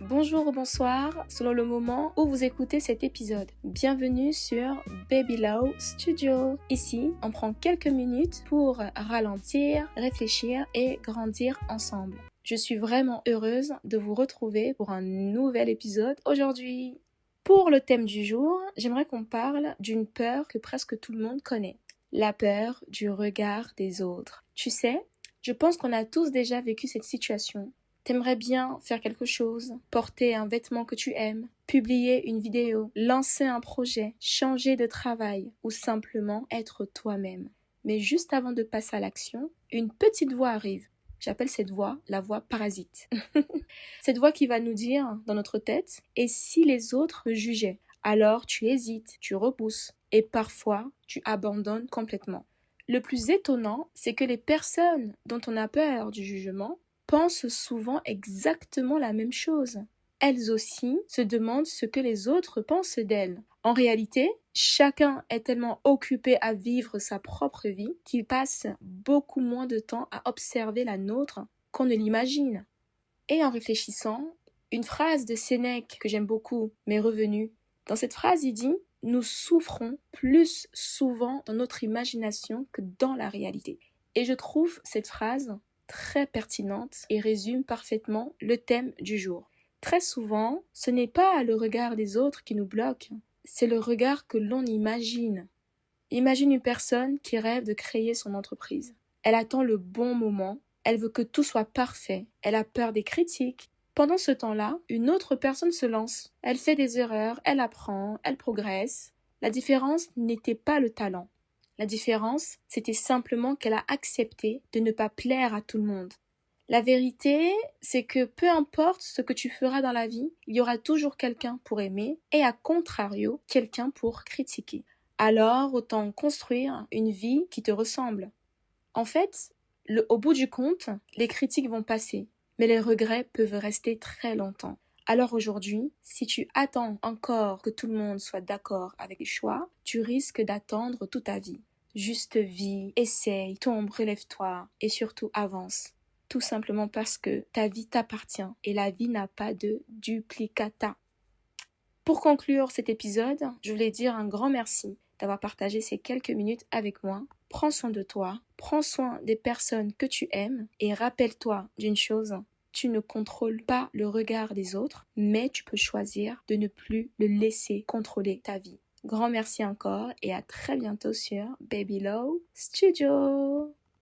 Bonjour ou bonsoir, selon le moment où vous écoutez cet épisode. Bienvenue sur Baby Low Studio. Ici, on prend quelques minutes pour ralentir, réfléchir et grandir ensemble. Je suis vraiment heureuse de vous retrouver pour un nouvel épisode aujourd'hui. Pour le thème du jour, j'aimerais qu'on parle d'une peur que presque tout le monde connaît. La peur du regard des autres. Tu sais, je pense qu'on a tous déjà vécu cette situation. T'aimerais bien faire quelque chose, porter un vêtement que tu aimes, publier une vidéo, lancer un projet, changer de travail ou simplement être toi-même. Mais juste avant de passer à l'action, une petite voix arrive. J'appelle cette voix la voix parasite. Cette voix qui va nous dire dans notre tête « Et si les autres me jugeaient ?» Alors tu hésites, tu repousses et parfois tu abandonnes complètement. Le plus étonnant, c'est que les personnes dont on a peur du jugement pensent souvent exactement la même chose. Elles aussi se demandent ce que les autres pensent d'elles. En réalité, chacun est tellement occupé à vivre sa propre vie qu'il passe beaucoup moins de temps à observer la nôtre qu'on ne l'imagine. Et en réfléchissant, une phrase de Sénèque que j'aime beaucoup m'est revenue. Dans cette phrase, il dit « Nous souffrons plus souvent dans notre imagination que dans la réalité ». Et je trouve cette phrase très pertinente et résume parfaitement le thème du jour. Très souvent, ce n'est pas le regard des autres qui nous bloque, c'est le regard que l'on imagine. Imagine une personne qui rêve de créer son entreprise. Elle attend le bon moment, elle veut que tout soit parfait, elle a peur des critiques. Pendant ce temps-là, une autre personne se lance. Elle fait des erreurs, elle apprend, elle progresse. La différence n'était pas le talent. La différence, c'était simplement qu'elle a accepté de ne pas plaire à tout le monde. La vérité, c'est que peu importe ce que tu feras dans la vie, il y aura toujours quelqu'un pour aimer et à contrario, quelqu'un pour critiquer. Alors, autant construire une vie qui te ressemble. En fait, au bout du compte, les critiques vont passer, mais les regrets peuvent rester très longtemps. Alors aujourd'hui, si tu attends encore que tout le monde soit d'accord avec tes choix, tu risques d'attendre toute ta vie. Juste vis, essaye, tombe, relève-toi et surtout avance. Tout simplement parce que ta vie t'appartient et la vie n'a pas de duplicata. Pour conclure cet épisode, je voulais dire un grand merci d'avoir partagé ces quelques minutes avec moi. Prends soin de toi, prends soin des personnes que tu aimes et rappelle-toi d'une chose, tu ne contrôles pas le regard des autres, mais tu peux choisir de ne plus le laisser contrôler ta vie. Grand merci encore et à très bientôt sur Baby Low Studio.